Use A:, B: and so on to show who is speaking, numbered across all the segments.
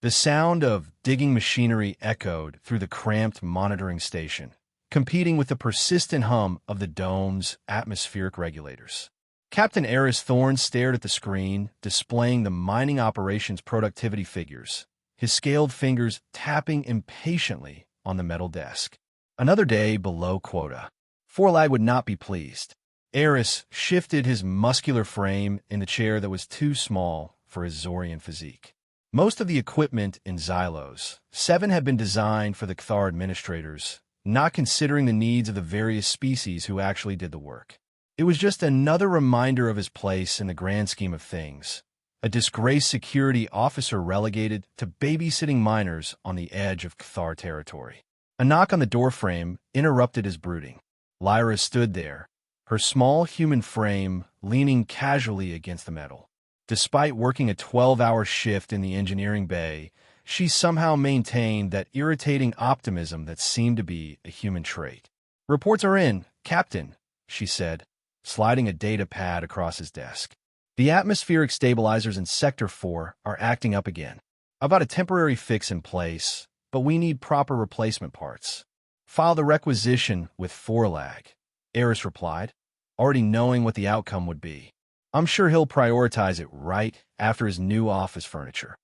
A: The sound of digging machinery echoed through the cramped monitoring station, competing with the persistent hum of the dome's atmospheric regulators. Captain Eris Thorne stared at the screen, displaying the mining operations productivity figures, his scaled fingers tapping impatiently on the metal desk. Another day below quota. Forlag would not be pleased. Eris shifted his muscular frame in the chair that was too small for his Zorian physique. Most of the equipment in Xylos 7 had been designed for the Cthar administrators, not considering the needs of the various species who actually did the work. It was just another reminder of his place in the grand scheme of things, a disgraced security officer relegated to babysitting miners on the edge of Cthar territory. A knock on the doorframe interrupted his brooding. Lyra stood there, her small human frame leaning casually against the metal. Despite working a 12-hour shift in the engineering bay, she somehow maintained that irritating optimism that seemed to be a human trait. "Reports are in, Captain," she said, sliding a data pad across his desk. "The atmospheric stabilizers in Sector 4 are acting up again. I've got a temporary fix in place, but we need proper replacement parts." "File the requisition with Forlag," Eris replied, already knowing what the outcome would be. "I'm sure he'll prioritize it right after his new office furniture."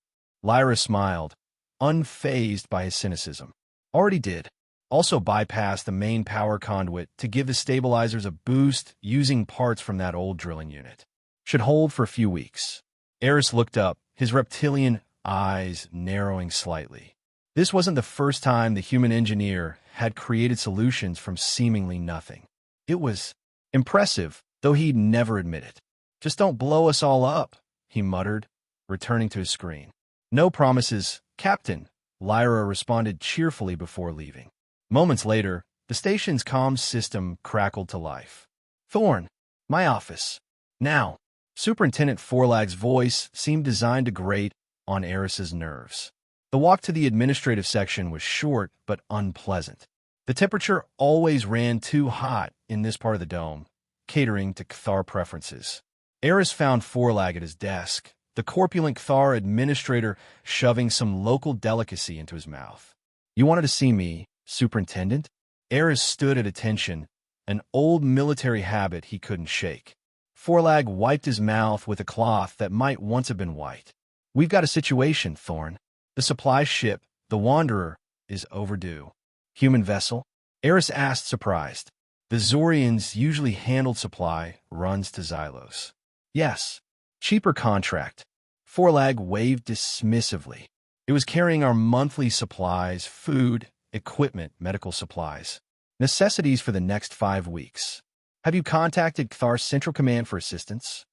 A: Lyra smiled, unfazed by his cynicism. "Already did. Also bypassed the main power conduit to give the stabilizers a boost using parts from that old drilling unit. Should hold for a few weeks." Eris looked up, his reptilian eyes narrowing slightly. This wasn't the first time the human engineer had created solutions from seemingly nothing. It was impressive, though he'd never admit it. "Just don't blow us all up," he muttered, returning to his screen. "No promises, Captain," Lyra responded cheerfully before leaving. Moments later, the station's comms system crackled to life. "Thorne, my office. Now." Superintendent Forlag's voice seemed designed to grate on Eris's nerves. The walk to the administrative section was short but unpleasant. The temperature always ran too hot in this part of the dome, catering to Cthar preferences. Eris found Forlag at his desk, the corpulent Cthar administrator shoving some local delicacy into his mouth. "You wanted to see me, Superintendent?" Eris stood at attention, an old military habit he couldn't shake. Forlag wiped his mouth with a cloth that might once have been white. "We've got a situation, Thorne. The supply ship, the Wanderer, is overdue." "Human vessel?" Eris asked, surprised. The Zorians usually handled supply runs to Xylos. "Yes. Cheaper contract." Forlag waved dismissively. "It was carrying our monthly supplies, food, equipment, medical supplies. Necessities for the next 5 weeks. Have you contacted Cthar's Central Command for assistance?"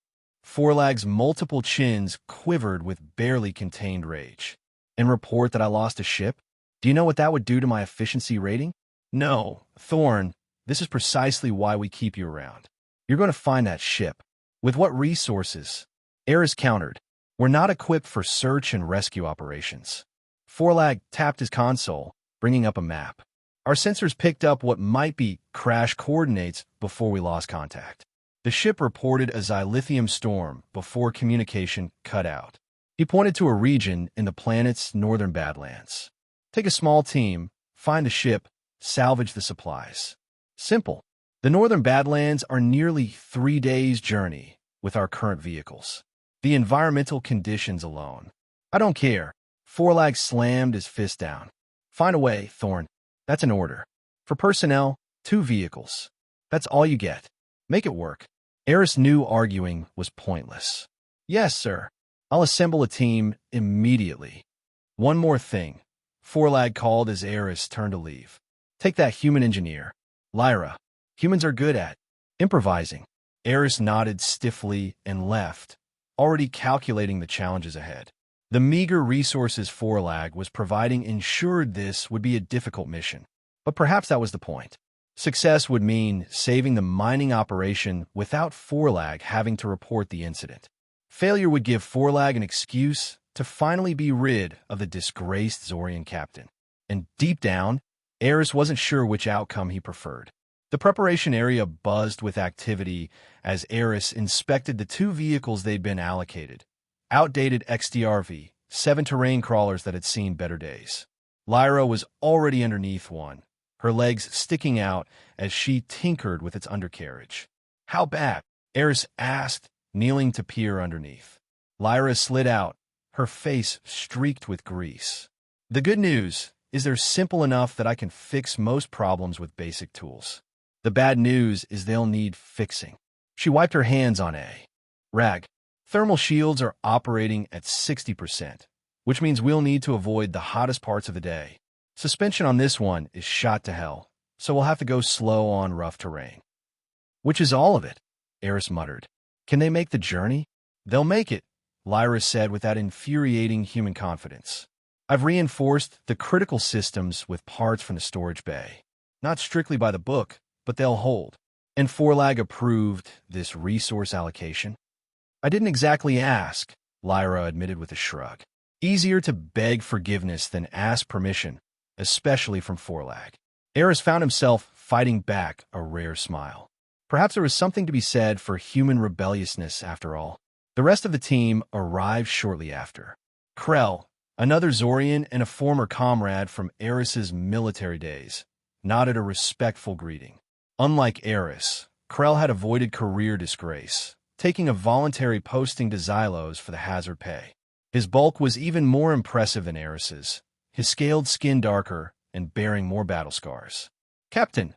A: Forlag's multiple chins quivered with barely contained rage. "And report that I lost a ship? Do you know what that would do to my efficiency rating?" "No, Thorne, this is precisely why we keep you around. You're going to find that ship. With what resources?" Eris countered. "We're not equipped for search and rescue operations." Forlag tapped his console, bringing up a map. "Our sensors picked up what might be crash coordinates before we lost contact." The ship reported a xylithium storm before communication cut out. He pointed to a region in the planet's northern Badlands. "Take a small team, find the ship, salvage the supplies. Simple. The northern Badlands are nearly 3 days' journey with our current vehicles. The environmental conditions alone. I don't care." Forlag slammed his fist down. "Find a way, Thorne. That's an order. For personnel, 2 vehicles. That's all you get. Make it work." Eris knew arguing was pointless. "Yes, sir. I'll assemble a team immediately." "One more thing," Forlag called as Eris turned to leave. "Take that human engineer. Lyra. Humans are good at improvising." Eris nodded stiffly and left, already calculating the challenges ahead. The meager resources Forlag was providing ensured this would be a difficult mission. But perhaps that was the point. Success would mean saving the mining operation without Forlag having to report the incident. Failure would give Forlag an excuse to finally be rid of the disgraced Zorian captain. And deep down, Eris wasn't sure which outcome he preferred. The preparation area buzzed with activity as Eris inspected the 2 vehicles they'd been allocated. Outdated XDRV 7 terrain crawlers that had seen better days. Lyra was already underneath one, her legs sticking out as she tinkered with its undercarriage. "How bad?" Eris asked, kneeling to peer underneath. Lyra slid out, her face streaked with grease. "The good news is they're simple enough that I can fix most problems with basic tools. The bad news is they'll need fixing." She wiped her hands on a rag. "Thermal shields are operating at 60%, which means we'll need to avoid the hottest parts of the day. Suspension on this one is shot to hell, so we'll have to go slow on rough terrain." "Which is all of it," Eris muttered. "Can they make the journey?" "They'll make it," Lyra said with that infuriating human confidence. "I've reinforced the critical systems with parts from the storage bay. Not strictly by the book, but they'll hold." "And Forlag approved this resource allocation?" "I didn't exactly ask," Lyra admitted with a shrug. "Easier to beg forgiveness than ask permission, especially from Forlag." Eris found himself fighting back a rare smile. Perhaps there was something to be said for human rebelliousness after all. The rest of the team arrived shortly after. Krell, another Zorian and a former comrade from Eris's military days, nodded a respectful greeting. Unlike Eris, Krell had avoided career disgrace, taking a voluntary posting to Xylos for the hazard pay. His bulk was even more impressive than Eris's, his scaled skin darker and bearing more battle scars. "Captain,"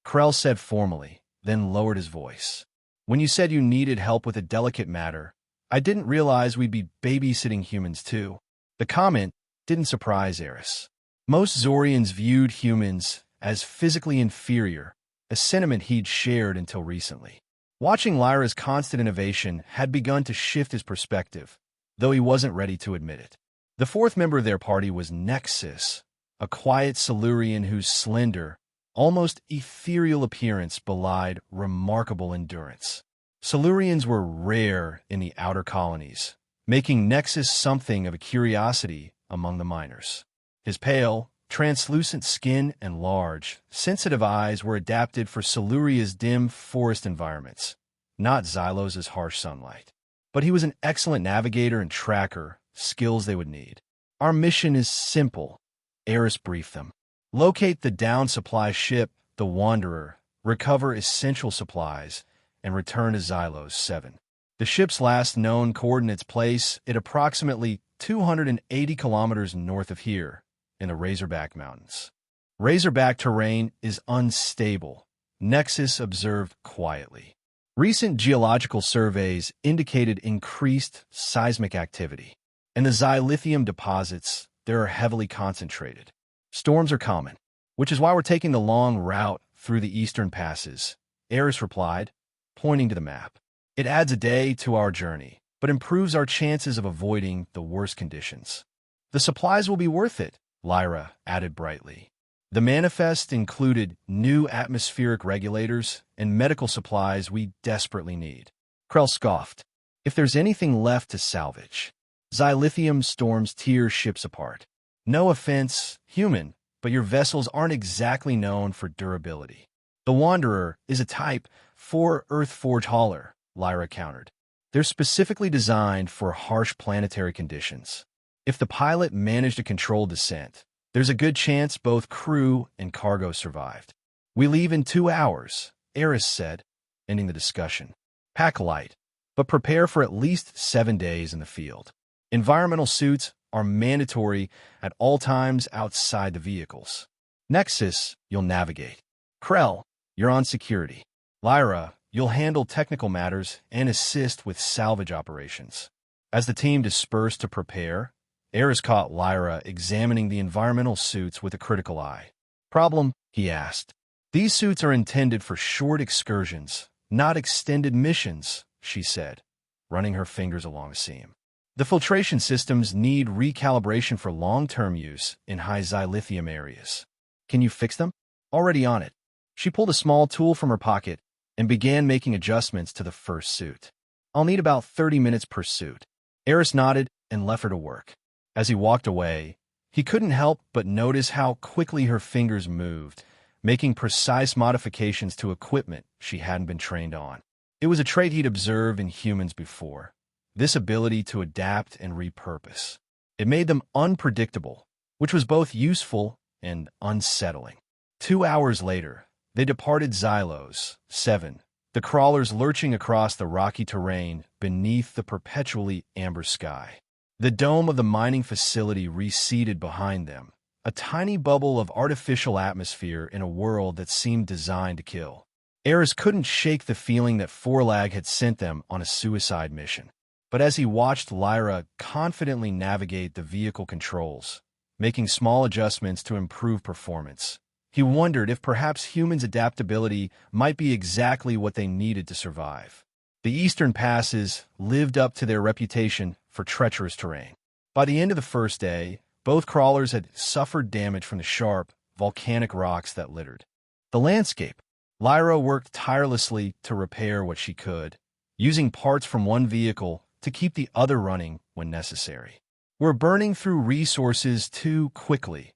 A: Krell said formally, then lowered his voice. "When you said you needed help with a delicate matter, I didn't realize we'd be babysitting humans too." The comment didn't surprise Eris. Most Zorians viewed humans as physically inferior, a sentiment he'd shared until recently. Watching Lyra's constant innovation had begun to shift his perspective, though he wasn't ready to admit it. The fourth member of their party was Nexus, a quiet Silurian whose slender, almost ethereal appearance belied remarkable endurance. Silurians were rare in the outer colonies, making Nexus something of a curiosity among the miners. His pale, translucent skin and large, sensitive eyes were adapted for Siluria's dim forest environments, not Xylos' harsh sunlight. But he was an excellent navigator and tracker, skills they would need. "Our mission is simple," Eris briefed them. "Locate the downed supply ship, the Wanderer, recover essential supplies, and return to Xylos 7. The ship's last known coordinates place it approximately 280 kilometers north of here, in the Razorback Mountains. Razorback terrain is unstable," Nexus observed quietly. Recent geological surveys indicated increased seismic activity, and the xylithium deposits there are heavily concentrated. "Storms are common, which is why we're taking the long route through the eastern passes," Eris replied, pointing to the map. "It adds a day to our journey, but improves our chances of avoiding the worst conditions." "The supplies will be worth it," Lyra added brightly. "The manifest included new atmospheric regulators and medical supplies we desperately need." Krell scoffed. "If there's anything left to salvage, xylithium storms tear ships apart. No offense, human, but your vessels aren't exactly known for durability." "The Wanderer is a type 4 Earthforge hauler," Lyra countered. "They're specifically designed for harsh planetary conditions. If the pilot managed a controlled descent, there's a good chance both crew and cargo survived." "We leave in 2 hours," Eris said, ending the discussion. "Pack light, but prepare for at least 7 days in the field. Environmental suits are mandatory at all times outside the vehicles. Nexus, you'll navigate. Krell, you're on security. Lyra, you'll handle technical matters and assist with salvage operations." As the team dispersed to prepare, Eris caught Lyra examining the environmental suits with a critical eye. "Problem?" he asked. "These suits are intended for short excursions, not extended missions," she said, running her fingers along a seam. "The filtration systems need recalibration for long-term use in high xylithium areas. Can you fix them?" "Already on it." She pulled a small tool from her pocket and began making adjustments to the first suit. "I'll need about 30 minutes per suit." Eris nodded and left her to work. As he walked away, he couldn't help but notice how quickly her fingers moved, making precise modifications to equipment she hadn't been trained on. It was a trait he'd observed in humans before, this ability to adapt and repurpose. It made them unpredictable, which was both useful and unsettling. 2 hours later, they departed Xylos 7, the crawlers lurching across the rocky terrain beneath the perpetually amber sky. The dome of the mining facility receded behind them, a tiny bubble of artificial atmosphere in a world that seemed designed to kill. Eris couldn't shake the feeling that Forlag had sent them on a suicide mission. But as he watched Lyra confidently navigate the vehicle controls, making small adjustments to improve performance, he wondered if perhaps humans' adaptability might be exactly what they needed to survive. The eastern passes lived up to their reputation for treacherous terrain. By the end of the first day, both crawlers had suffered damage from the sharp, volcanic rocks that littered the landscape. Lyra worked tirelessly to repair what she could, using parts from one vehicle to keep the other running when necessary. "We're burning through resources too quickly,"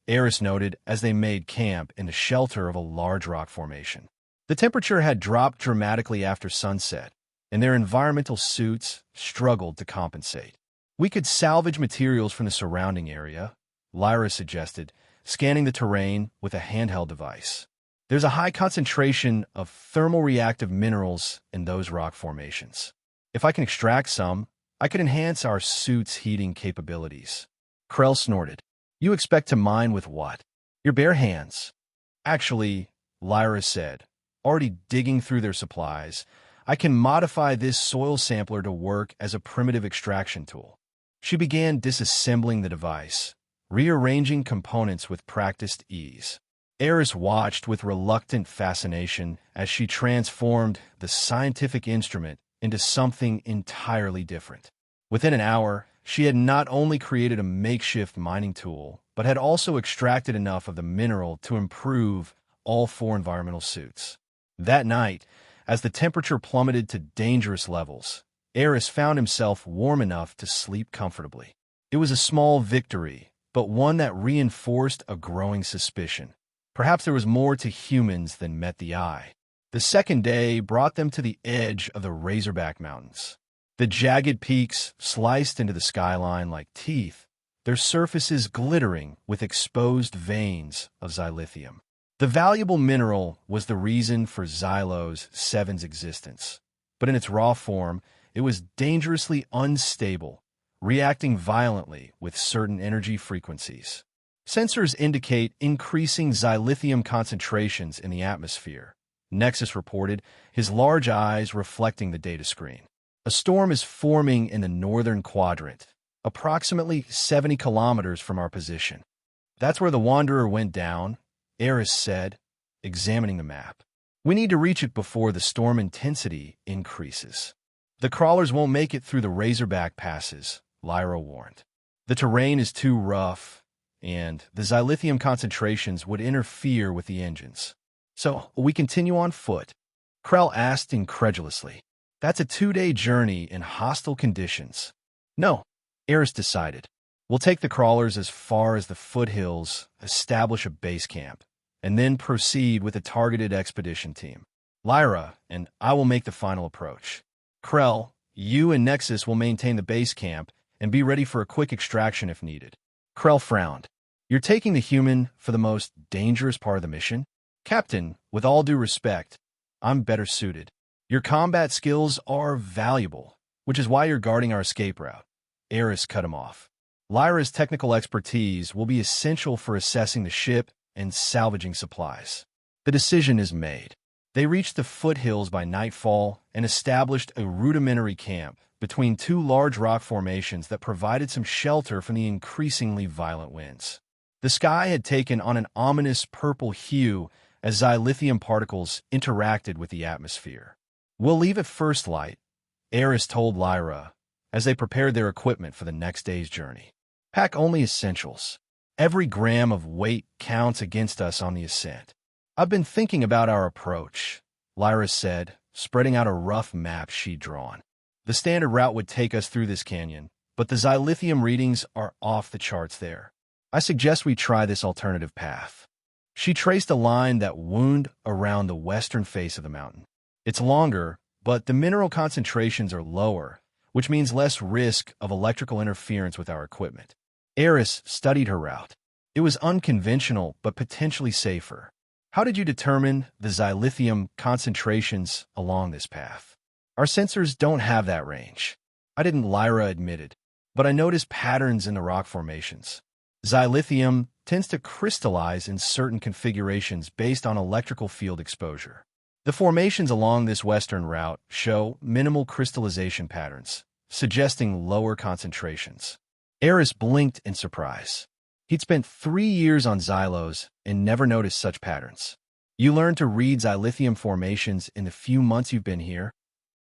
A: Eris noted as they made camp in the shelter of a large rock formation. The temperature had dropped dramatically after sunset, and their environmental suits struggled to compensate. "We could salvage materials from the surrounding area," Lyra suggested, scanning the terrain with a handheld device. "There's a high concentration of thermal reactive minerals in those rock formations. If I can extract some, I could enhance our suit's heating capabilities." Krell snorted. "You expect to mine with what? Your bare hands?" "Actually," Lyra said, already digging through their supplies, "I can modify this soil sampler to work as a primitive extraction tool." She began disassembling the device, rearranging components with practiced ease. Eris watched with reluctant fascination as she transformed the scientific instrument into something entirely different. Within an hour, she had not only created a makeshift mining tool, but had also extracted enough of the mineral to improve all 4 environmental suits. That night, as the temperature plummeted to dangerous levels, Eris found himself warm enough to sleep comfortably. It was a small victory, but one that reinforced a growing suspicion. Perhaps there was more to humans than met the eye. The second day brought them to the edge of the Razorback Mountains. The jagged peaks sliced into the skyline like teeth, their surfaces glittering with exposed veins of xylithium. The valuable mineral was the reason for Xylos 7's existence, but in its raw form, it was dangerously unstable, reacting violently with certain energy frequencies. Sensors indicate increasing xylithium concentrations in the atmosphere, Nexus reported, his large eyes reflecting the data screen. "A storm is forming in the northern quadrant, approximately 70 kilometers from our position." "That's where the Wanderer went down," Eris said, examining the map. "We need to reach it before the storm intensity increases." "The crawlers won't make it through the Razorback passes," Lyra warned. "The terrain is too rough, and the xylithium concentrations would interfere with the engines." "So we continue on foot?" Krell asked incredulously. "That's a 2-day journey in hostile conditions." "No," Eris decided. "We'll take the crawlers as far as the foothills, establish a base camp, and then proceed with a targeted expedition team. Lyra and I will make the final approach. Krell, you and Nexus will maintain the base camp and be ready for a quick extraction if needed." Krell frowned. "You're taking the human for the most dangerous part of the mission?" "Captain, with all due respect, I'm better suited. Your combat skills are valuable, which is why you're guarding our escape route." Eris cut him off. "Lyra's technical expertise will be essential for assessing the ship and salvaging supplies." The decision is made. They reached the foothills by nightfall and established a rudimentary camp between 2 large rock formations that provided some shelter from the increasingly violent winds. The sky had taken on an ominous purple hue as xylithium particles interacted with the atmosphere. "We'll leave at first light," Eris told Lyra as they prepared their equipment for the next day's journey. "Pack only essentials. Every gram of weight counts against us on the ascent." "I've been thinking about our approach," Lyra said, spreading out a rough map she'd drawn. "The standard route would take us through this canyon, but the xylithium readings are off the charts there. I suggest we try this alternative path." She traced a line that wound around the western face of the mountain. "It's longer, but the mineral concentrations are lower, which means less risk of electrical interference with our equipment. Eris studied her route. It was unconventional, but potentially safer. How did you determine the xylithium concentrations along this path? Our sensors don't have that range. I didn't, Lyra admitted, but I noticed patterns in the rock formations. Xylithium tends to crystallize in certain configurations based on electrical field exposure. The formations along this western route show minimal crystallization patterns, suggesting lower concentrations. Eris blinked in surprise. He'd spent 3 years on Xylos and never noticed such patterns. You learned to read xylithium formations in the few months you've been here?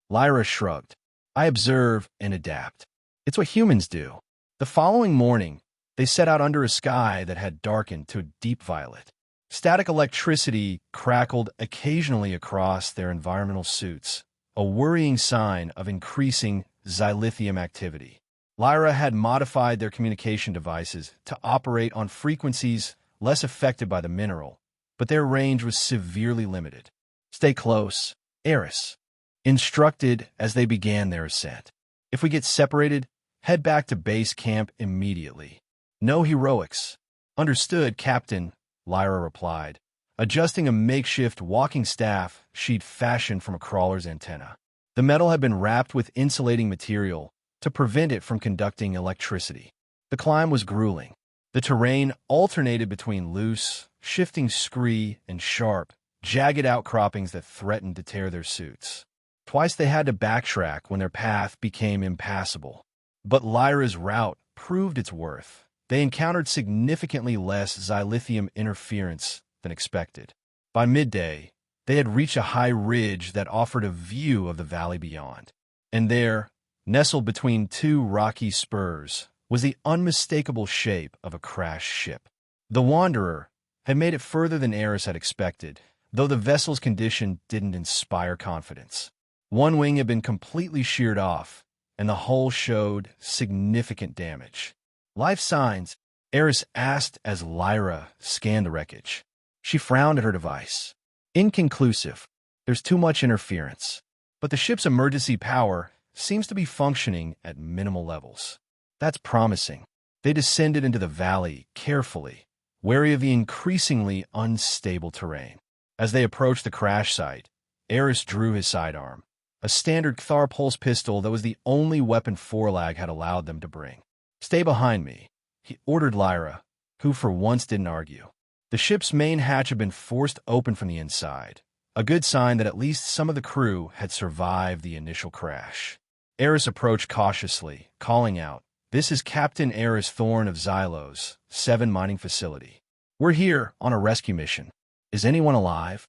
A: Lyra shrugged. I observe and adapt. It's what humans do. The following morning, they set out under a sky that had darkened to a deep violet. Static electricity crackled occasionally across their environmental suits, a worrying sign of increasing xylithium activity. Lyra had modified their communication devices to operate on frequencies less affected by the mineral, but their range was severely limited. Stay close, Eris instructed as they began their ascent. If we get separated, head back to base camp immediately. No heroics. Understood, Captain, Lyra replied, adjusting a makeshift walking staff she'd fashioned from a crawler's antenna. The metal had been wrapped with insulating material to prevent it from conducting electricity. The climb was grueling. The terrain alternated between loose, shifting scree and sharp, jagged outcroppings that threatened to tear their suits. Twice they had to backtrack when their path became impassable. But Lyra's route proved its worth. They encountered significantly less xylithium interference than expected. By midday, they had reached a high ridge that offered a view of the valley beyond. And there, nestled between two rocky spurs, was the unmistakable shape of a crashed ship. The Wanderer had made it further than Eris had expected, though the vessel's condition didn't inspire confidence. One wing had been completely sheared off, and the hull showed significant damage. Life signs, Eris asked as Lyra scanned the wreckage. She frowned at her device. Inconclusive. There's too much interference. But the ship's emergency power seems to be functioning at minimal levels. That's promising. They descended into the valley carefully, wary of the increasingly unstable terrain. As they approached the crash site, Eris drew his sidearm, a standard Kthar pulse pistol that was the only weapon Forlag had allowed them to bring. Stay behind me, he ordered Lyra, who for once didn't argue. The ship's main hatch had been forced open from the inside, a good sign that at least some of the crew had survived the initial crash. Eris approached cautiously, calling out, "This is Captain Eris Thorn of Xylos, 7 mining facility. We're here on a rescue mission. Is anyone alive?"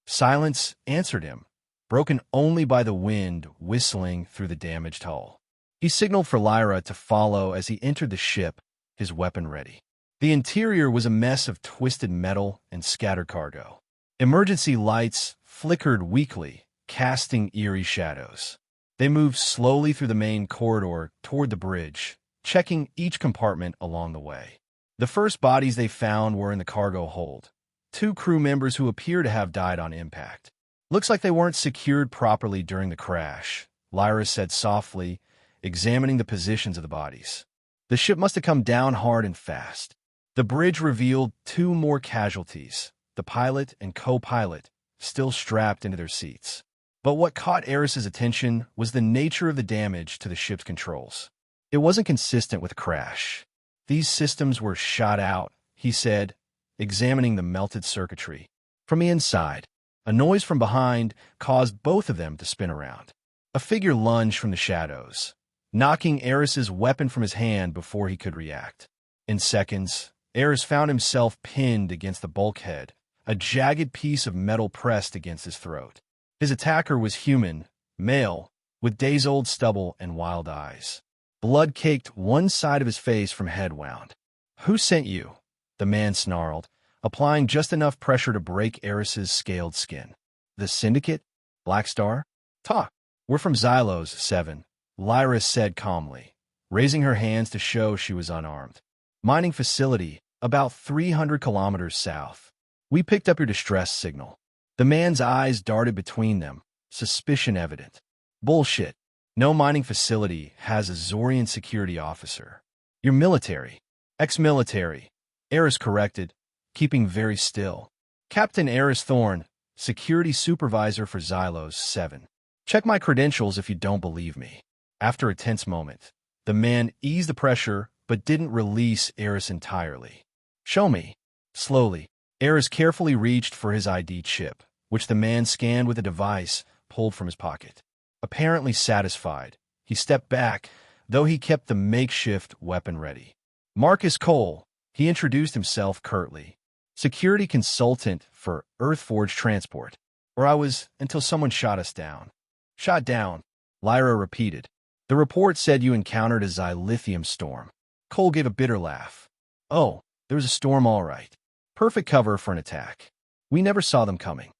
A: Silence answered him, broken only by the wind whistling through the damaged hull. He signaled for Lyra to follow as he entered the ship, his weapon ready. The interior was a mess of twisted metal and scattered cargo. Emergency lights flickered weakly, casting eerie shadows. They moved slowly through the main corridor toward the bridge, checking each compartment along the way. The first bodies they found were in the cargo hold, 2 crew members who appear to have died on impact. Looks like they weren't secured properly during the crash, Lyra said softly, examining the positions of the bodies. The ship must have come down hard and fast. The bridge revealed 2 more casualties, the pilot and co-pilot, still strapped into their seats. But what caught Eris's attention was the nature of the damage to the ship's controls. It wasn't consistent with a crash. These systems were shot out, he said, examining the melted circuitry. From the inside, a noise from behind caused both of them to spin around. A figure lunged from the shadows, knocking Eris's weapon from his hand before he could react. In seconds, Eris found himself pinned against the bulkhead, a jagged piece of metal pressed against his throat. His attacker was human, male, with days-old stubble and wild eyes. Blood caked one side of his face from head wound. "Who sent you?" the man snarled, applying just enough pressure to break Eris's scaled skin. "The Syndicate? Black Star? Talk. We're from Xylos, 7, Lyra said calmly, raising her hands to show she was unarmed. "Mining facility, about 300 kilometers south. We picked up your distress signal." The man's eyes darted between them, suspicion evident. "Bullshit. No mining facility has a Zorian security officer. You're military. Ex-military. Eris corrected, keeping very still. Captain Eris Thorne, security supervisor for Xylos 7. Check my credentials if you don't believe me. After a tense moment, the man eased the pressure but didn't release Eris entirely. Show me. Slowly, Eris carefully reached for his ID chip, which the man scanned with a device pulled from his pocket. Apparently satisfied, he stepped back, though he kept the makeshift weapon ready. Marcus Cole, he introduced himself curtly. Security consultant for Earthforge Transport. Or I was until someone shot us down. Shot down, Lyra repeated. The report said you encountered a xylithium storm. Cole gave a bitter laugh. Oh, there was a storm all right. Perfect cover for an attack. We never saw them coming.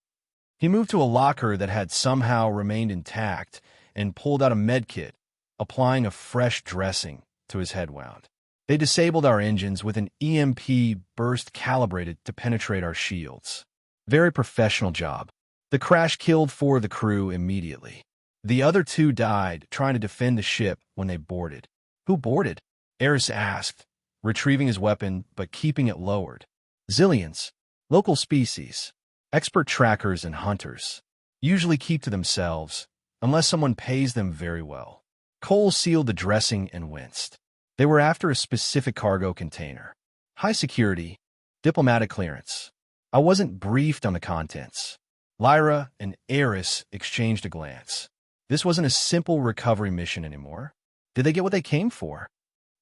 A: He moved to a locker that had somehow remained intact and pulled out a medkit, applying a fresh dressing to his head wound. They disabled our engines with an EMP burst calibrated to penetrate our shields. Very professional job. The crash killed 4 of the crew immediately. The other 2 died trying to defend the ship when they boarded. Who boarded? Eris asked, retrieving his weapon but keeping it lowered. Zillions. Local species. Expert trackers and hunters. Usually keep to themselves, unless someone pays them very well. Cole sealed the dressing and winced. They were after a specific cargo container. High security, diplomatic clearance. I wasn't briefed on the contents. Lyra and Eris exchanged a glance. This wasn't a simple recovery mission anymore. Did they get what they came for?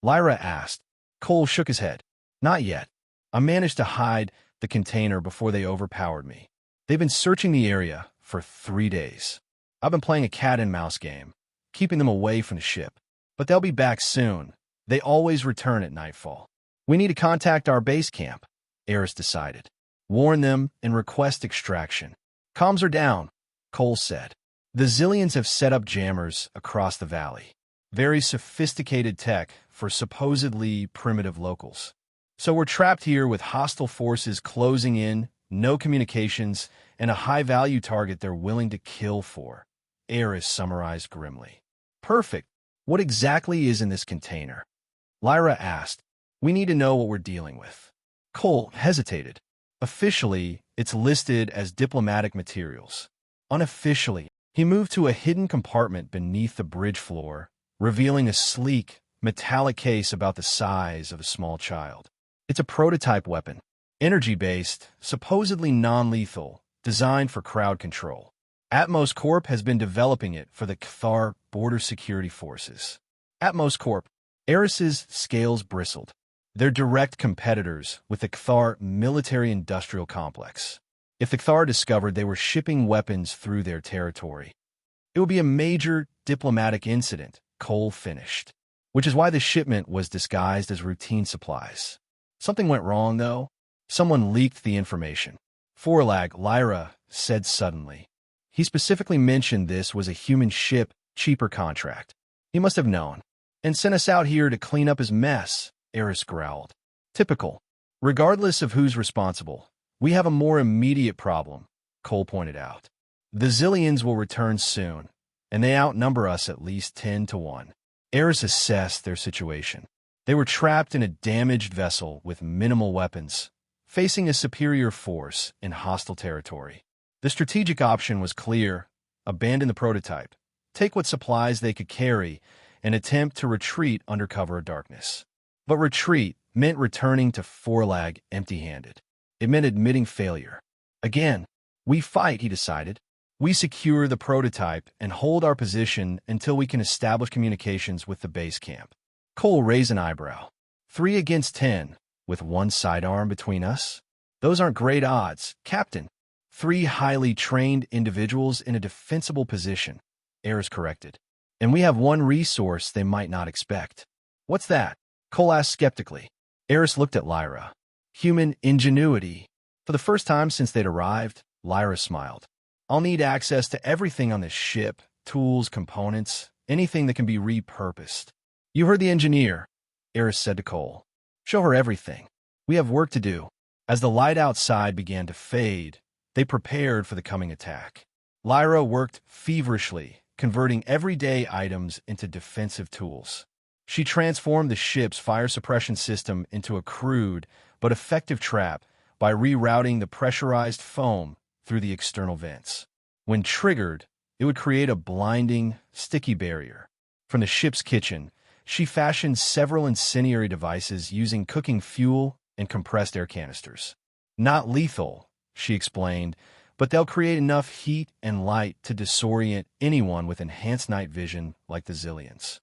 A: Lyra asked. Cole shook his head. Not yet. I managed to hide the container before they overpowered me. They've been searching the area for 3 days. I've been playing a cat-and-mouse game, keeping them away from the ship. But they'll be back soon. They always return at nightfall. We need to contact our base camp, Eris decided. Warn them and request extraction. Comms are down, Cole said. The Zillions have set up jammers across the valley. Very sophisticated tech for supposedly primitive locals. So we're trapped here with hostile forces closing in, no communications, and a high-value target they're willing to kill for, Eris summarized grimly. Perfect. What exactly is in this container? Lyra asked. We need to know what we're dealing with. Cole hesitated. Officially, it's listed as diplomatic materials. Unofficially, he moved to a hidden compartment beneath the bridge floor, revealing a sleek, metallic case about the size of a small child. It's a prototype weapon, energy-based, supposedly non-lethal, designed for crowd control. Atmos Corp has been developing it for the Cathar border security forces. Atmos Corp. Eris's scales bristled. They're direct competitors with the Cathar military-industrial complex. If the Cathar discovered they were shipping weapons through their territory, it would be a major diplomatic incident, Cole finished. Which is why the shipment was disguised as routine supplies. Something went wrong, though. Someone leaked the information. Forlag, Lyra said suddenly. He specifically mentioned this was a human ship, cheaper contract. He must have known. And sent us out here to clean up his mess, Eris growled. Typical. Regardless of who's responsible, we have a more immediate problem, Cole pointed out. The Zillions will return soon, and they outnumber us at least 10-1. Eris assessed their situation. They were trapped in a damaged vessel with minimal weapons, facing a superior force in hostile territory. The strategic option was clear: abandon the prototype, take what supplies they could carry, and attempt to retreat under cover of darkness. But retreat meant returning to Forlag empty-handed. It meant admitting failure. Again, we fight, he decided. We secure the prototype and hold our position until we can establish communications with the base camp. Cole raised an eyebrow. 3 against 10, with 1 sidearm between us? Those aren't great odds, Captain. 3 highly trained individuals in a defensible position, Eris corrected. And we have 1 resource they might not expect. What's that? Cole asked skeptically. Eris looked at Lyra. Human ingenuity. For the first time since they'd arrived, Lyra smiled. I'll need access to everything on this ship, tools, components, anything that can be repurposed. You heard the engineer, Eris said to Cole. Show her everything. We have work to do. As the light outside began to fade, they prepared for the coming attack. Lyra worked feverishly, converting everyday items into defensive tools. She transformed the ship's fire suppression system into a crude but effective trap by rerouting the pressurized foam through the external vents. When triggered, it would create a blinding, sticky barrier. From the ship's kitchen, she fashioned several incendiary devices using cooking fuel and compressed air canisters. Not lethal, she explained, but they'll create enough heat and light to disorient anyone with enhanced night vision like the Zillions.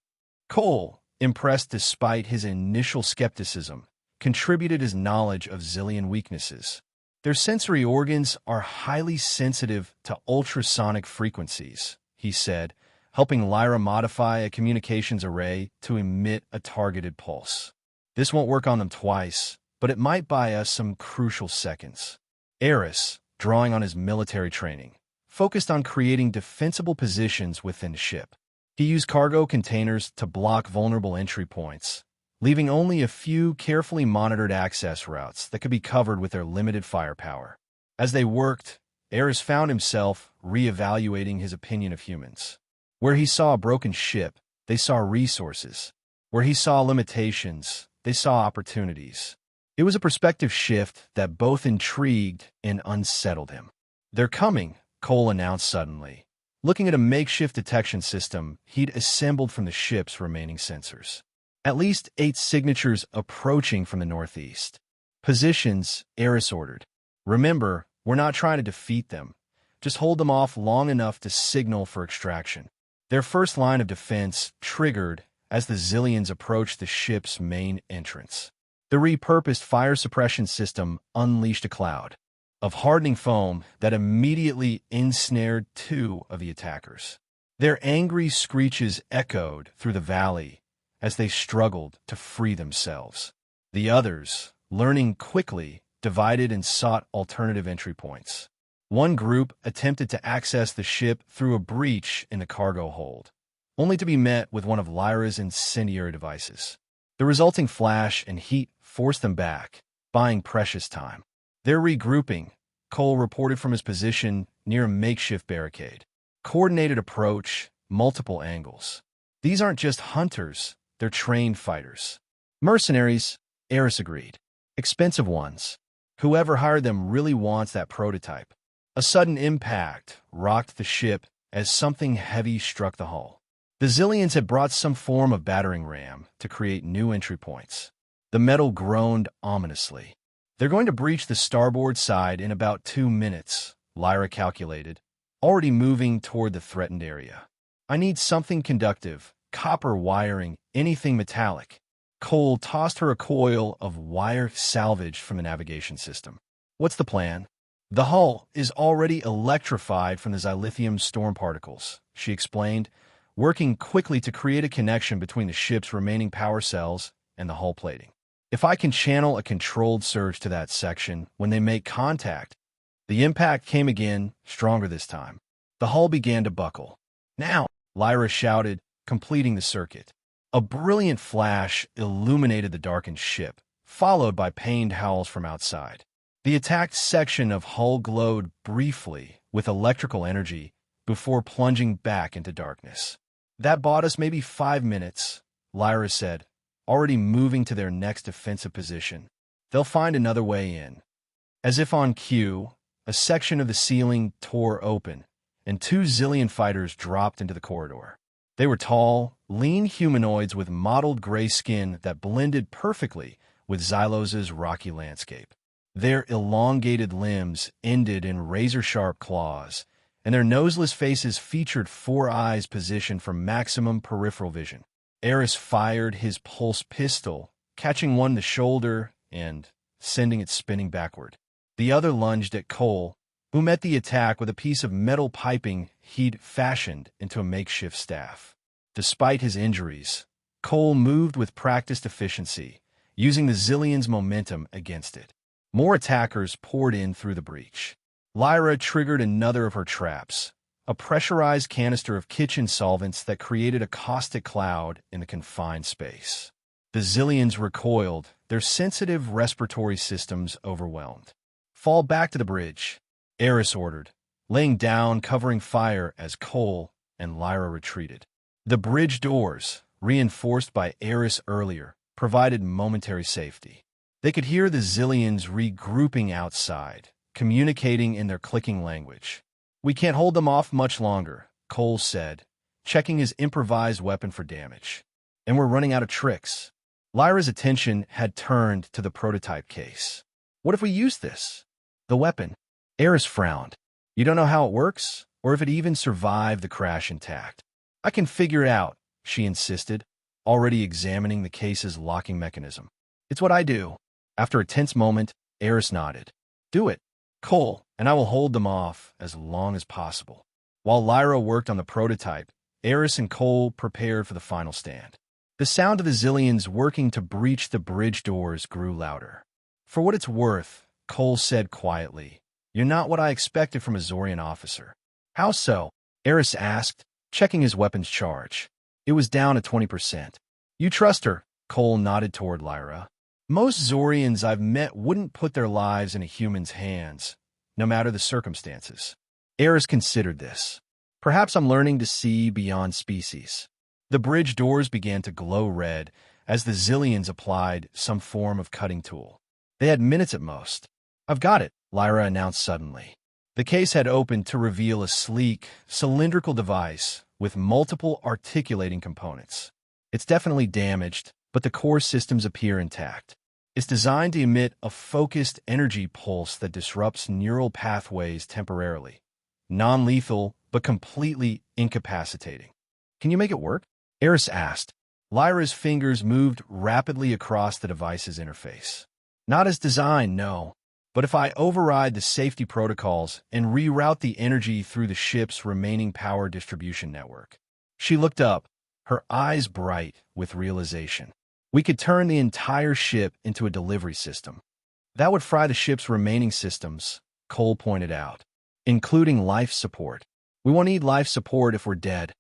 A: Cole, impressed despite his initial skepticism, contributed his knowledge of Zillion weaknesses. Their sensory organs are highly sensitive to ultrasonic frequencies, he said, helping Lyra modify a communications array to emit a targeted pulse. This won't work on them twice, but it might buy us some crucial seconds. Eris, drawing on his military training, focused on creating defensible positions within the ship. He used cargo containers to block vulnerable entry points, leaving only a few carefully monitored access routes that could be covered with their limited firepower. As they worked, Eris found himself reevaluating his opinion of humans. Where he saw a broken ship, they saw resources. Where he saw limitations, they saw opportunities. It was a perspective shift that both intrigued and unsettled him. "They're coming," Cole announced suddenly, looking at a makeshift detection system he'd assembled from the ship's remaining sensors. At least 8 signatures approaching from the northeast. "Positions," Eris ordered. "Remember, we're not trying to defeat them. Just hold them off long enough to signal for extraction." Their first line of defense triggered as the Zillions approached the ship's main entrance. The repurposed fire suppression system unleashed a cloud of hardening foam that immediately ensnared 2 of the attackers. Their angry screeches echoed through the valley as they struggled to free themselves. The others, learning quickly, divided and sought alternative entry points. One group attempted to access the ship through a breach in the cargo hold, only to be met with one of Lyra's incendiary devices. The resulting flash and heat forced them back, buying precious time. "They're regrouping," Cole reported from his position near a makeshift barricade. "Coordinated approach, multiple angles. These aren't just hunters, they're trained fighters." "Mercenaries," Eris agreed. "Expensive ones. Whoever hired them really wants that prototype." A sudden impact rocked the ship as something heavy struck the hull. The Zillions had brought some form of battering ram to create new entry points. The metal groaned ominously. "They're going to breach the starboard side in about 2 minutes," Lyra calculated, already moving toward the threatened area. "I need something conductive, copper wiring, anything metallic." Cole tossed her a coil of wire salvaged from the navigation system. "What's the plan?" "The hull is already electrified from the xylithium storm particles," she explained, working quickly to create a connection between the ship's remaining power cells and the hull plating. "If I can channel a controlled surge to that section when they make contact." The impact came again, stronger this time. The hull began to buckle. "Now!" Lyra shouted, completing the circuit. A brilliant flash illuminated the darkened ship, followed by pained howls from outside. The attacked section of hull glowed briefly with electrical energy before plunging back into darkness. "That bought us maybe 5 minutes," Lyra said, already moving to their next defensive position. "They'll find another way in." As if on cue, a section of the ceiling tore open, and 2 Zillion fighters dropped into the corridor. They were tall, lean humanoids with mottled gray skin that blended perfectly with Xylos's rocky landscape. Their elongated limbs ended in razor-sharp claws, and their noseless faces featured 4 eyes positioned for maximum peripheral vision. Eris fired his pulse pistol, catching one in the shoulder and sending it spinning backward. The other lunged at Cole, who met the attack with a piece of metal piping he'd fashioned into a makeshift staff. Despite his injuries, Cole moved with practiced efficiency, using the Zillion's momentum against it. More attackers poured in through the breach. Lyra triggered another of her traps, a pressurized canister of kitchen solvents that created a caustic cloud in the confined space. The Zillions recoiled, their sensitive respiratory systems overwhelmed. "Fall back to the bridge," Eris ordered, laying down covering fire as Cole, and Lyra retreated. The bridge doors, reinforced by Eris earlier, provided momentary safety. They could hear the Zillions regrouping outside, communicating in their clicking language. "We can't hold them off much longer," Cole said, checking his improvised weapon for damage. "And we're running out of tricks." Lyra's attention had turned to the prototype case. "What if we use this?" "The weapon?" Eris frowned. "You don't know how it works, or if it even survived the crash intact." "I can figure it out," she insisted, already examining the case's locking mechanism. "It's what I do." After a tense moment, Eris nodded. "Do it, Cole, and I will hold them off as long as possible." While Lyra worked on the prototype, Eris and Cole prepared for the final stand. The sound of the Zillions working to breach the bridge doors grew louder. "For what it's worth," Cole said quietly, "you're not what I expected from a Zorian officer." "How so?" Eris asked, checking his weapon's charge. It was down at 20%. "You trust her," Cole nodded toward Lyra. "Most Zorians I've met wouldn't put their lives in a human's hands, no matter the circumstances." Eris considered this. "Perhaps I'm learning to see beyond species." The bridge doors began to glow red as the Zillions applied some form of cutting tool. They had minutes at most. "I've got it," Lyra announced suddenly. The case had opened to reveal a sleek, cylindrical device with multiple articulating components. "It's definitely damaged, but the core systems appear intact. It's designed to emit a focused energy pulse that disrupts neural pathways temporarily. Non-lethal, but completely incapacitating." "Can you make it work?" Eris asked. Lyra's fingers moved rapidly across the device's interface. "Not as designed, no. But if I override the safety protocols and reroute the energy through the ship's remaining power distribution network." She looked up, her eyes bright with realization. "We could turn the entire ship into a delivery system." "That would fry the ship's remaining systems," Cole pointed out, "including life support." "We won't need life support if we're dead,"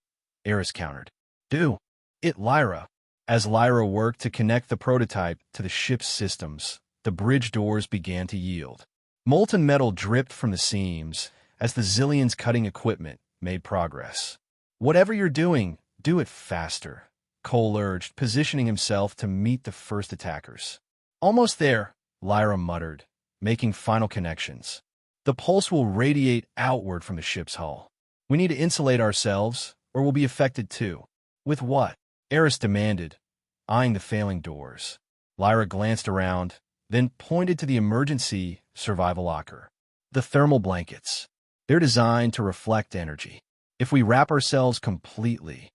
A: Eris countered. "Do it, Lyra." As Lyra worked to connect the prototype to the ship's systems, the bridge doors began to yield. Molten metal dripped from the seams as the Zillions' cutting equipment made progress. "Whatever you're doing, do it faster," Cole urged, positioning himself to meet the first attackers. "Almost there," Lyra muttered, making final connections. "The pulse will radiate outward from the ship's hull. We need to insulate ourselves, or we'll be affected too." "With what?" Eris demanded, eyeing the failing doors. Lyra glanced around, then pointed to the emergency survival locker. "The thermal blankets. They're designed to reflect energy. If we wrap ourselves completely..."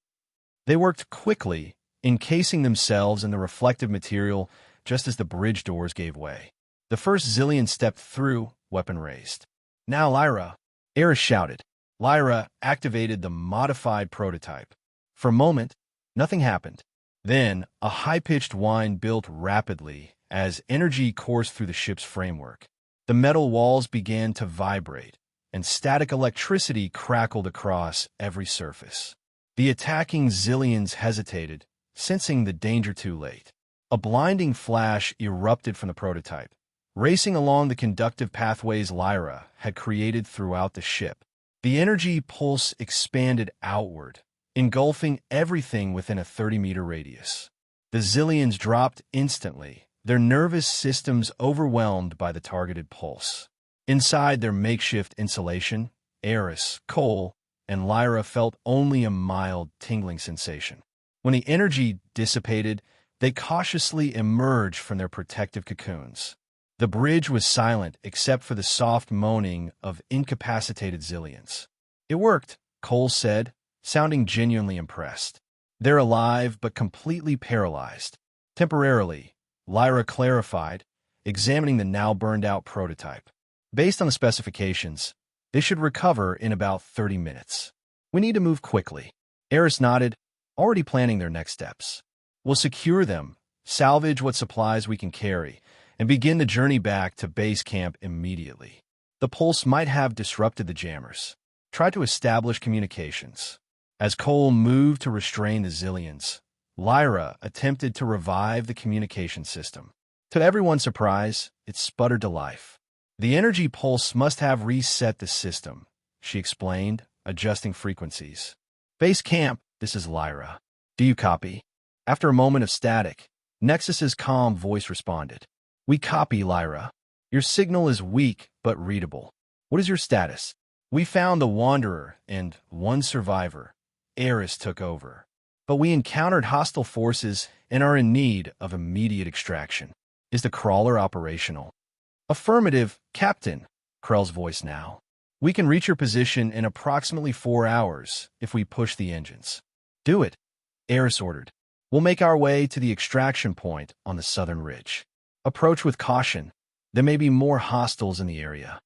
A: They worked quickly, encasing themselves in the reflective material just as the bridge doors gave way. The first Zillion stepped through, weapon raised. "Now, Lyra!" Eris shouted. Lyra activated the modified prototype. For a moment, nothing happened. Then, a high-pitched whine built rapidly as energy coursed through the ship's framework. The metal walls began to vibrate, and static electricity crackled across every surface. The attacking Zillions hesitated, sensing the danger too late. A blinding flash erupted from the prototype, racing along the conductive pathways Lyra had created throughout the ship. The energy pulse expanded outward, engulfing everything within a 30-meter radius. The Zillions dropped instantly, their nervous systems overwhelmed by the targeted pulse. Inside their makeshift insulation, Eris, Cole, and Lyra felt only a mild, tingling sensation. When the energy dissipated, they cautiously emerged from their protective cocoons. The bridge was silent except for the soft moaning of incapacitated Zillions. "It worked," Cole said, sounding genuinely impressed. "They're alive but completely paralyzed." "Temporarily," Lyra clarified, examining the now burned-out prototype. "Based on the specifications, they should recover in about 30 minutes. We need to move quickly." Eris nodded, already planning their next steps. "We'll secure them, salvage what supplies we can carry, and begin the journey back to base camp immediately." The pulse might have disrupted the jammers. "Try to establish communications." As Cole moved to restrain the Zillions, Lyra attempted to revive the communication system. To everyone's surprise, it sputtered to life. "The energy pulse must have reset the system," she explained, adjusting frequencies. Base camp, this is Lyra. Do you copy? After a moment of static, Nexus's calm voice responded. We copy, Lyra. Your signal is weak but readable. What is your status? We found the Wanderer and one survivor. Eris took over. But we encountered hostile forces and are in need of immediate extraction. Is the crawler operational? Affirmative, Captain. Krell's voice now. We can reach your position in approximately 4 hours if we push the engines. Do it, Eris ordered. We'll make our way to the extraction point on the southern ridge. Approach with caution. There may be more hostiles in the area.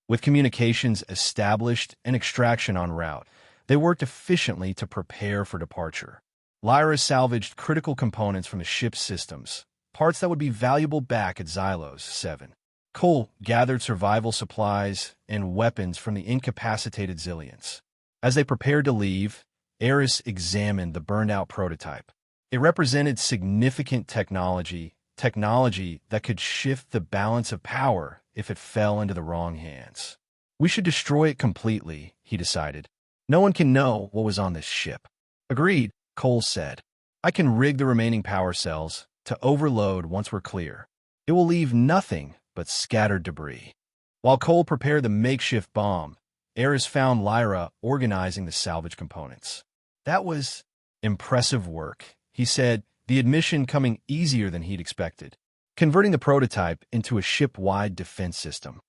A: With communications established and extraction en route, they worked efficiently to prepare for departure. Lyra salvaged critical components from the ship's systems, parts that would be valuable back at Xylos 7. Cole gathered survival supplies and weapons from the incapacitated Zillions. As they prepared to leave, Eris examined the burned-out prototype. It represented significant technology that could shift the balance of power if it fell into the wrong hands. We should destroy it completely, he decided. No one can know what was on this ship. Agreed, Cole said. I can rig the remaining power cells to overload once we're clear. It will leave nothing but scattered debris. While Cole prepared the makeshift bomb, Eris found Lyra organizing the salvage components. That was impressive work, he said, the admission coming easier than he'd expected, converting the prototype into a ship-wide defense system.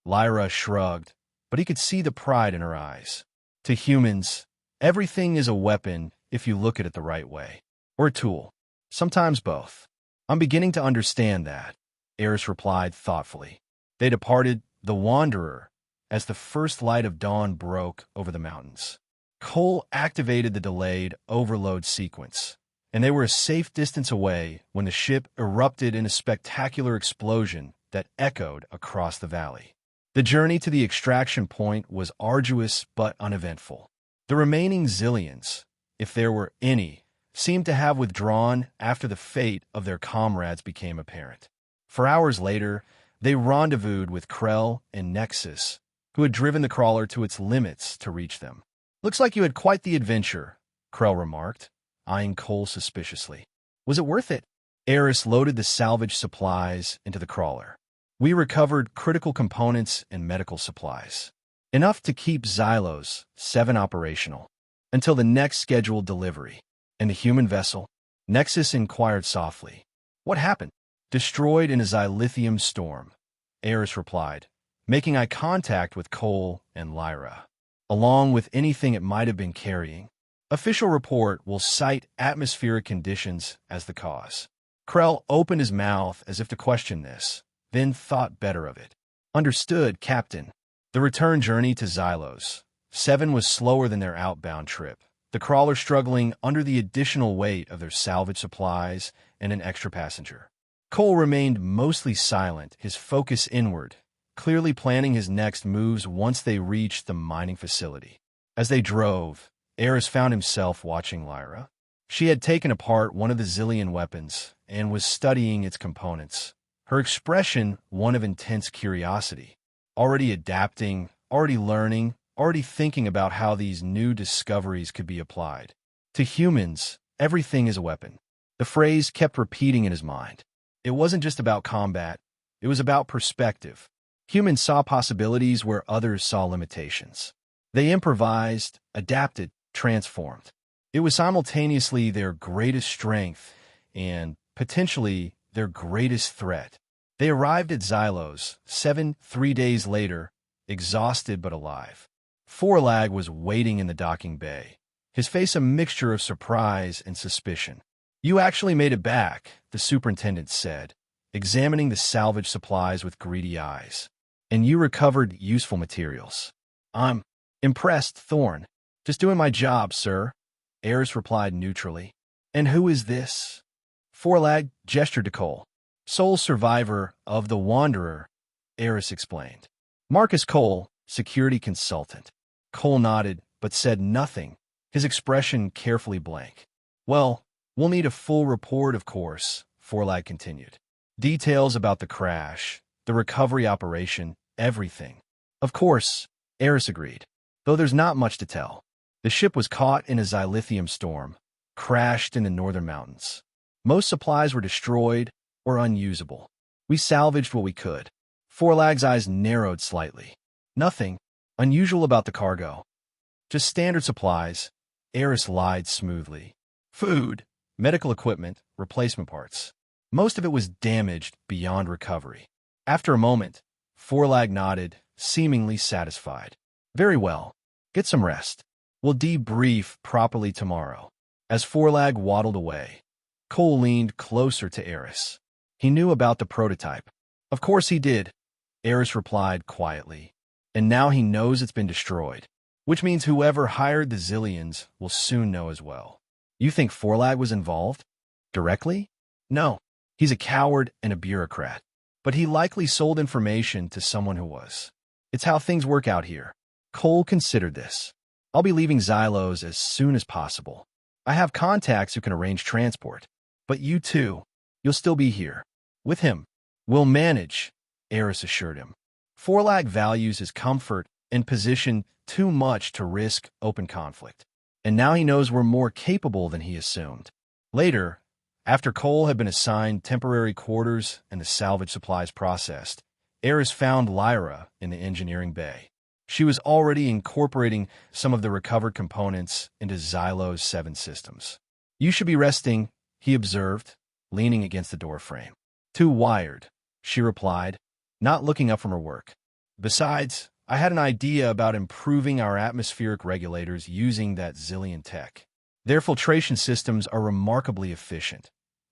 A: Lyra shrugged, but he could see the pride in her eyes. To humans, everything is a weapon if you look at it the right way. Or a tool. Sometimes both. I'm beginning to understand that, Eris replied thoughtfully. They departed the Wanderer as the first light of dawn broke over the mountains. Cole activated the delayed overload sequence, and they were a safe distance away when the ship erupted in a spectacular explosion that echoed across the valley. The journey to the extraction point was arduous but uneventful. The remaining Zillions, if there were any, seemed to have withdrawn after the fate of their comrades became apparent. For hours later, they rendezvoused with Krell and Nexus, who had driven the crawler to its limits to reach them. Looks like you had quite the adventure, Krell remarked, eyeing Cole suspiciously. Was it worth it? Eris loaded the salvage supplies into the crawler. We recovered critical components and medical supplies, enough to keep Xylos 7 operational until the next scheduled delivery. And the human vessel? Nexus inquired softly. What happened? Destroyed in a xylithium storm, Eris replied, making eye contact with Cole and Lyra, along with anything it might have been carrying. Official report will cite atmospheric conditions as the cause. Krell opened his mouth as if to question this, then thought better of it. Understood, Captain. The return journey to Xylos 7 was slower than their outbound trip, the crawler struggling under the additional weight of their salvage supplies and an extra passenger. Cole remained mostly silent, his focus inward, clearly planning his next moves once they reached the mining facility. As they drove, Eris found himself watching Lyra. She had taken apart one of the Zillion weapons and was studying its components, her expression one of intense curiosity. Already adapting, already learning, already thinking about how these new discoveries could be applied. To humans, everything is a weapon. The phrase kept repeating in his mind. It wasn't just about combat, it was about perspective. Humans saw possibilities where others saw limitations. They improvised, adapted, transformed. It was simultaneously their greatest strength and, potentially, their greatest threat. They arrived at Xylos 7 3 days later, exhausted but alive. Forlag was waiting in the docking bay, his face a mixture of surprise and suspicion. You actually made it back, the superintendent said, examining the salvage supplies with greedy eyes. And you recovered useful materials. I'm impressed, Thorn. Just doing my job, sir, Eris replied neutrally. And who is this? Forlag gestured to Cole. Sole survivor of the Wanderer, Eris explained. Marcus Cole, security consultant. Cole nodded, but said nothing, his expression carefully blank. Well, we'll need a full report, of course, Forlag continued. Details about the crash, the recovery operation, everything. Of course, Eris agreed, though there's not much to tell. The ship was caught in a xylithium storm, crashed in the northern mountains. Most supplies were destroyed or unusable. We salvaged what we could. Forlag's eyes narrowed slightly. Nothing unusual about the cargo. Just standard supplies. Eris lied smoothly. Food, medical equipment, replacement parts. Most of it was damaged beyond recovery. After a moment, Forlag nodded, seemingly satisfied. Very well. Get some rest. We'll debrief properly tomorrow. As Forlag waddled away, Cole leaned closer to Eris. He knew about the prototype. Of course he did, Eris replied quietly. And now he knows it's been destroyed. Which means whoever hired the Zillions will soon know as well. You think Forlag was involved? Directly? No. He's a coward and a bureaucrat. But he likely sold information to someone who was. It's how things work out here. Cole considered this. I'll be leaving Xylos as soon as possible. I have contacts who can arrange transport. But you too. You'll still be here. With him. We'll manage, Eris assured him. Forlag values his comfort and position too much to risk open conflict. And now he knows we're more capable than he assumed. Later, after Cole had been assigned temporary quarters and the salvage supplies processed, Eris found Lyra in the engineering bay. She was already incorporating some of the recovered components into Xylos 7 systems. You should be resting, he observed, leaning against the doorframe. Too wired, she replied, not looking up from her work. Besides, I had an idea about improving our atmospheric regulators using that Zillion tech. Their filtration systems are remarkably efficient.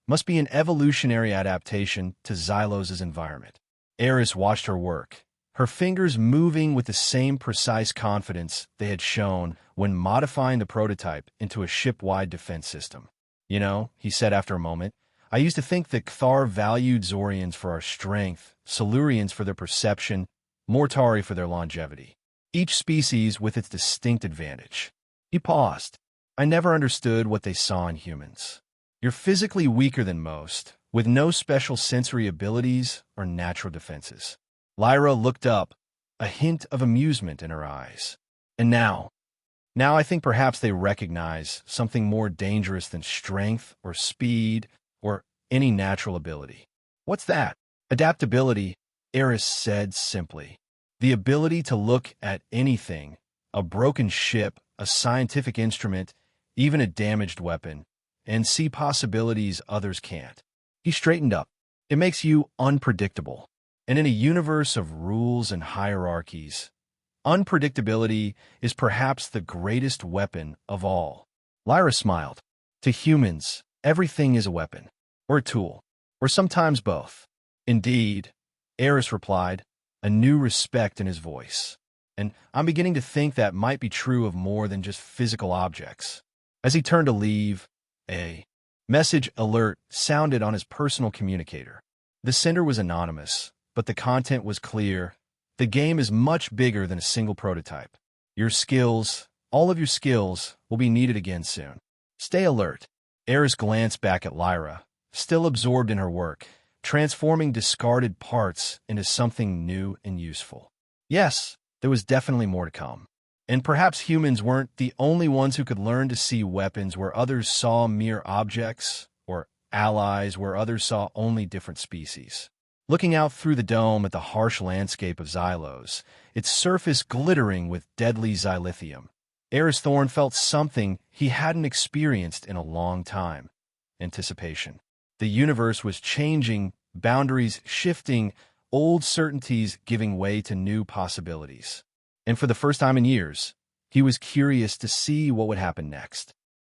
A: Must be an evolutionary adaptation to Xylos' environment. Eris watched her work, her fingers moving with the same precise confidence they had shown when modifying the prototype into a ship-wide defense system. You know, he said after a moment, I used to think that Cthar valued Zorians for our strength, Silurians for their perception, Mortari for their longevity. Each species with its distinct advantage. He paused. I never understood what they saw in humans. You're physically weaker than most, with no special sensory abilities or natural defenses. Lyra looked up, a hint of amusement in her eyes. And now I think perhaps they recognize something more dangerous than strength or speed or any natural ability. What's that? Adaptability, Eris said simply. The ability to look at anything, a broken ship, a scientific instrument, even a damaged weapon, and see possibilities others can't. He straightened up. It makes you unpredictable. And in a universe of rules and hierarchies, unpredictability is perhaps the greatest weapon of all. Lyra smiled. To humans, everything is a weapon, or a tool, or sometimes both. Indeed, Eris replied, a new respect in his voice. And I'm beginning to think that might be true of more than just physical objects. As he turned to leave, a message alert sounded on his personal communicator. The sender was anonymous, but the content was clear. The game is much bigger than a single prototype. Your skills, all of your skills, will be needed again soon. Stay alert. Eris glanced back at Lyra, still absorbed in her work, transforming discarded parts into something new and useful. Yes, there was definitely more to come. And perhaps humans weren't the only ones who could learn to see weapons where others saw mere objects, or allies where others saw only different species. Looking out through the dome at the harsh landscape of Xylos, its surface glittering with deadly xylithium, Eris Thorn felt something he hadn't experienced in a long time. Anticipation. The universe was changing, boundaries shifting, old certainties giving way to new possibilities. And for the first time in years, he was curious to see what would happen next.